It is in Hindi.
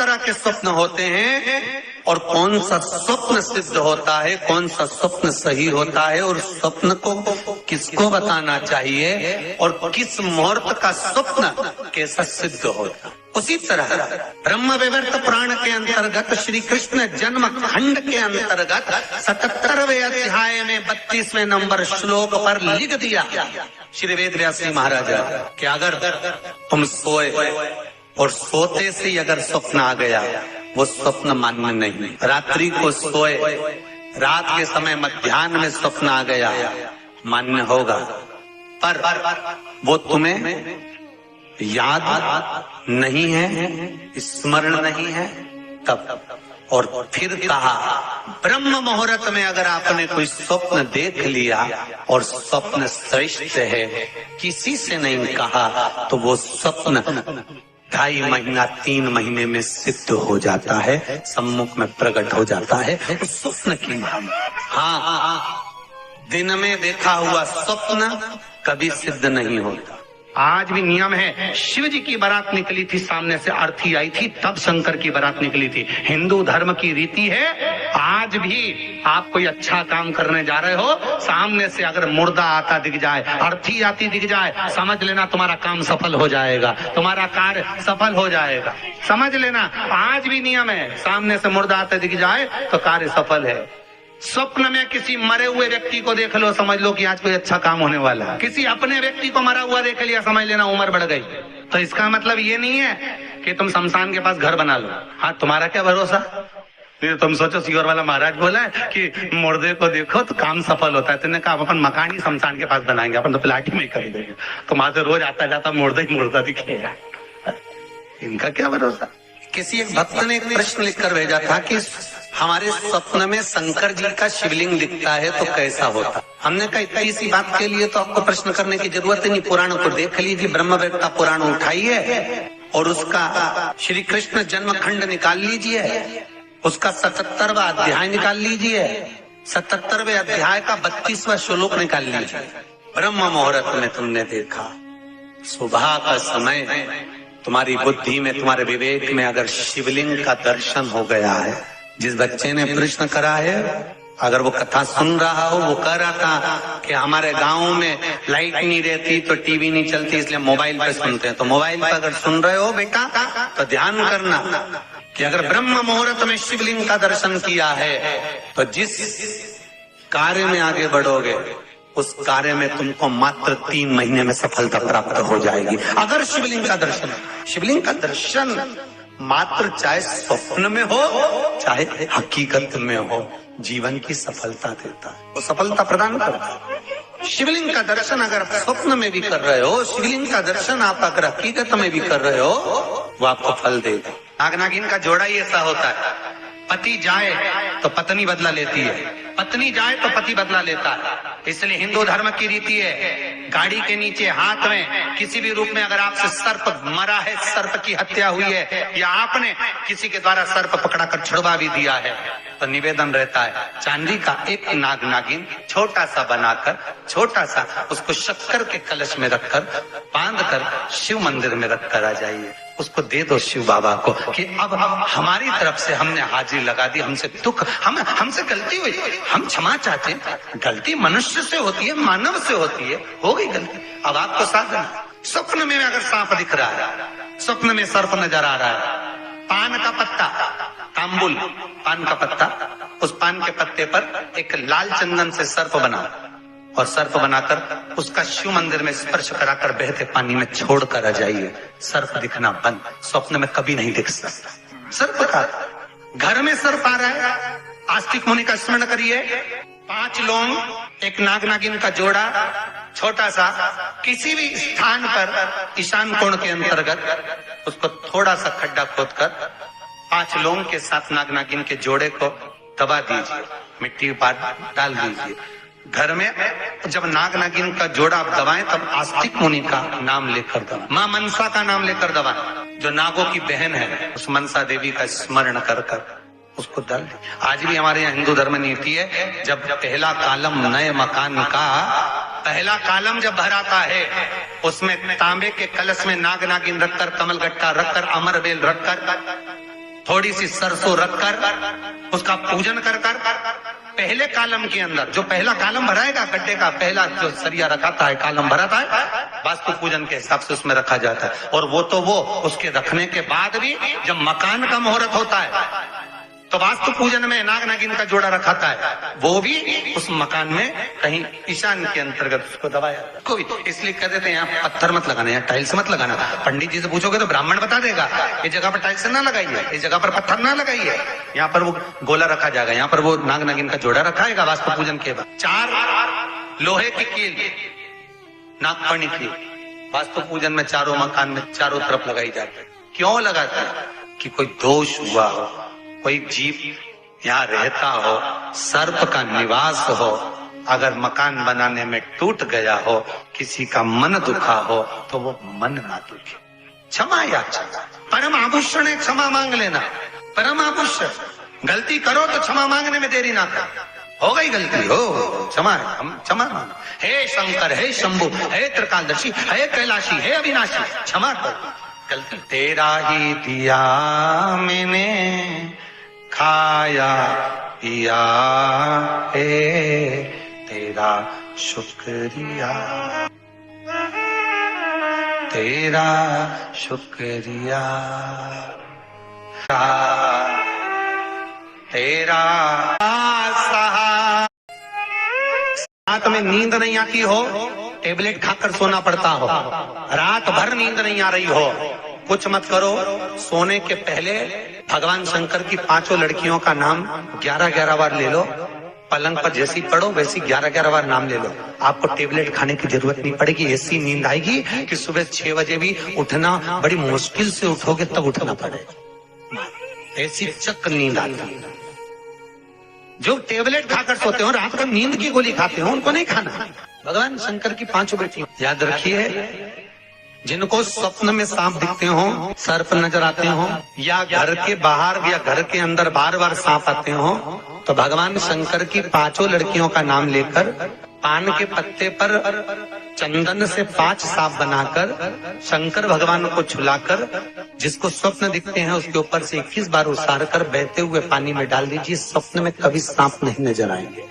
तरह के स्वप्न होते हैं और कौन सा स्वप्न सिद्ध होता है, कौन सा स्वप्न सही होता है और स्वप्न को किसको बताना चाहिए और किस मुहूर्त का स्वप्न कैसा सिद्ध होता है। उसी तरह ब्रह्म वैवर्त पुराण के अंतर्गत श्री कृष्ण जन्म खंड के अंतर्गत 77वें अध्याय में 32वें नंबर श्लोक पर लिख दिया श्री वेदव्यास जी महाराज कि अगर तुम सोए और सोते से अगर स्वप्न आ गया वो स्वप्न मान्य नहीं। रात्रि को सोए, रात के समय मध्याह्न में स्वप्न आ गया मान्य होगा, पर वो तुम्हें याद नहीं है, स्मरण नहीं है तब। और फिर कहा ब्रह्म मुहूर्त में अगर आपने कोई स्वप्न देख लिया और स्वप्न श्रेष्ठ है, किसी से नहीं कहा, तो वो स्वप्न 2.5 महीना 3 महीने में सिद्ध हो जाता है, सम्मुख में प्रकट हो जाता है उस स्वप्न की। हाँ, दिन में देखा हुआ स्वप्न कभी सिद्ध नहीं होता। आज भी नियम है, शिव जी की बारात निकली थी, सामने से अर्थी आई थी, तब शंकर की बारात निकली थी। हिंदू धर्म की रीति है, आज भी आप कोई अच्छा काम करने जा रहे हो, सामने से अगर मुर्दा आता दिख जाए, अर्थी आती दिख जाए, समझ लेना तुम्हारा काम सफल हो जाएगा, तुम्हारा कार्य सफल हो जाएगा। समझ लेना, आज भी नियम है, सामने से मुर्दा आता दिख जाए तो कार्य सफल है। स्वप्न में किसी मरे हुए व्यक्ति को देख लो, समझ लो कि आज कोई अच्छा काम होने वाला है। किसी अपने व्यक्ति को मरा हुआ देख लिया, समझ लेना उम्र बढ़ गई। तो इसका मतलब ये नहीं है कि तुम शमशान के पास घर बना लो। हाँ, तुम्हारा क्या भरोसा, तुम सोचो सीहोर वाला महाराज बोला है कि मुर्दे को देखो तो काम सफल होता है, तुमने कहा अपन मकान ही शमशान के पास बनाएंगे, अपन तो प्लाट ही में कर देंगे, तो वहां से रोज आता जाता मुर्दा ही मुर्दा दिखेगा। इनका क्या भरोसा। किसी एक भक्त ने एक प्रश्न लिखकर भेजा था कि हमारे स्वप्न में शंकर जी का शिवलिंग दिखता है तो कैसा होता। हमने कहा इतनी सी बात के लिए तो आपको प्रश्न करने की जरूरत ही नहीं, पुराण को देख लीजिए, ब्रह्मवेत्ता पुराण उठाइए और उसका श्री कृष्ण जन्म खंड निकाल लीजिए, उसका 77वां अध्याय निकाल लीजिए, 77वें अध्याय का 32वां श्लोक निकाल लीजिए। ब्रह्म मुहूर्त में तुमने देखा, सुबह का समय, तुम्हारी बुद्धि में, तुम्हारे विवेक में अगर शिवलिंग का दर्शन हो गया है। जिस बच्चे ने प्रश्न करा है, अगर वो कथा सुन रहा हो, वो कह रहा था कि हमारे गांव में लाइट नहीं रहती तो टीवी नहीं चलती, इसलिए मोबाइल पे सुनते हैं। तो मोबाइल पे अगर सुन रहे हो बेटा तो ध्यान करना कि अगर ब्रह्म मुहूर्त में शिवलिंग का दर्शन किया है तो जिस कार्य में आगे बढ़ोगे उस कार्य में तुमको मात्र 3 महीने में सफलता प्राप्त हो जाएगी। अगर शिवलिंग का दर्शन, शिवलिंग का दर्शन मात्र चाहे स्वप्न में हो चाहे हकीकत में हो, जीवन की सफलता देता है, वो सफलता प्रदान करता है। शिवलिंग का दर्शन अगर आप स्वप्न में भी कर रहे हो, शिवलिंग का दर्शन आप अगर हकीकत में भी कर रहे हो, वो आपको फल देगा। नाग नागिन का जोड़ा ही ऐसा होता है, पति जाए तो पत्नी बदला लेती है, पत्नी जाए तो पति बदला लेता है। इसलिए हिंदू धर्म की रीति है, गाड़ी के नीचे हाथ में किसी भी रूप में अगर आपसे सर्प मरा है, सर्प की हत्या हुई है, या आपने किसी के द्वारा सर्प पकड़ा कर छुड़वा भी दिया है, तो निवेदन रहता है चांदी का एक नाग नागिन छोटा सा बनाकर, छोटा सा उसको शक्कर के कलश में रखकर बांधकर शिव मंदिर में रखकर आ जाइए, उसको दे दो शिव बाबा को कि अब हमारी तरफ से हमने हाजिरी लगा दी, हमसे दुख, हमसे गलती हुई, हम क्षमा चाहते हैं। गलती मनुष्य से होती है, मानव से होती है, हो गई गलती, अब आपको साधन। स्वप्न में अगर सांप दिख रहा है, स्वप्न में सर्प नजर आ रहा है, पान का पत्ता, तांबुल पान का पत्ता, उस पान के पत्ते पर एक लाल चंदन से सर्प बना और सर्प बनाकर उसका शिव मंदिर में स्पर्श कराकर बहते पानी में छोड़कर आ जाइए, सर्प दिखना बंद, स्वप्न में कभी नहीं दिख सकता। सर्प का घर में सर्प आ रहा है, आस्तिक मुनि का स्मरण करिए, 5 लौंग, एक नाग नागिन का जोड़ा, छोटा सा, किसी भी स्थान पर ईशान कोण के अंतर्गत उसको थोड़ा सा खड्डा खोदकर 5 लौंग के साथ नाग नागिन के जोड़े को दबा दीजिए, मिट्टी पर डाल दीजिए। घर में जब नाग नागिन का जोड़ा आप दबाएं तब आस्तिक मुनि का नाम लेकर दबाएं, माँ मनसा का नाम लेकर दबाएं, जो नागों की बहन है, उस मनसा देवी का स्मरण कर कर उसको डाल दें। आज भी हमारे यहाँ हिंदू धर्म नीति है, जब पहला कालम नए मकान का पहला कालम जब भराता है, उसमें तांबे के कलश में नाग नागिन रखकर, कमल गट्टा रखकर, अमर बेल रखकर थोड़ी सी सरसों रखकर उसका पूजन कर पहले कालम के अंदर, जो पहला कालम भराएगा गड्ढे का, पहला जो सरिया रखाता है कालम भराता है, वास्तु पूजन के हिसाब से उसमें रखा जाता है। और वो तो वो उसके रखने के बाद भी जब मकान का मुहूर्त होता है तो वास्तु पूजन में नाग नागिन का जोड़ा रखाता है, वो भी उस मकान में कहीं ईशान के अंतर्गत उसको दबाया कोई। इसलिए कह देते हैं यहाँ पत्थर मत लगाना, यहाँ टाइल्स मत लगाना। पंडित जी से पूछोगे तो ब्राह्मण बता देगा इस जगह पर टाइल्स ना लगाइए, इस जगह पर पत्थर ना लगाइए, यहाँ पर वो गोला रखा जाएगा, यहाँ पर वो नाग नागिन का जोड़ा रखाएगा वास्तु पूजन के बाद। 4 लोहे की कील नागफणी की वास्तु पूजन में चारों मकान में चारों तरफ लगाई जाती है। क्यों लगाता है? कि कोई दोष हुआ हो, कोई जीव यहाँ रहता हो, सर्प का निवास हो, अगर मकान बनाने में टूट गया हो, किसी का मन दुखा हो तो वो मन ना दुखे। क्षमा याचना, परम आभूषण है, क्षमा मांग लेना, परम आभूषण। गलती करो तो क्षमा मांगने में देरी ना कर, हो गई गलती हो क्षमा, हम क्षमा मांग। हे शंकर, हे शंभु, हे त्रिकालदर्शी, हे कैलाशी, हे अविनाशी, क्षमा करो गलती। तेरा ही दिया मैंने खाया पिया है, तेरा शुक्रिया, तेरा शुक्रिया, तेरा सहा। रात में नींद नहीं आती हो, टेबलेट खाकर सोना पड़ता हो, रात भर नींद नहीं आ रही हो, कुछ मत करो, सोने के पहले भगवान शंकर की 5 लड़कियों का नाम 11-11 बार ले लो, पलंग पर जैसी पढ़ो वैसी 11-11 बार नाम ले लो। आपको टेबलेट खाने की जरूरत नहीं पड़ेगी, ऐसी नींद आएगी कि सुबह 6 बजे भी उठना बड़ी मुश्किल से उठोगे तब उठना पड़ेगा, ऐसी चक नींद आती है। जो टेबलेट खाकर सोते हो, रात को नींद की गोली खाते हो, उनको नहीं खाना। भगवान शंकर की 5 बेटियां याद रखिए। जिनको स्वप्न में सांप दिखते हो, सर्प नजर आते हो, या घर के बाहर या घर के अंदर बार-बार सांप आते हो, तो भगवान शंकर की 5 लड़कियों का नाम लेकर पान के पत्ते पर चंदन से 5 सांप बनाकर शंकर भगवान को छुलाकर जिसको स्वप्न दिखते हैं उसके ऊपर से 21 बार उसार कर बहते हुए पानी में डाल दीजिए। स्वप्न में कभी सांप नहीं नजर आएंगे।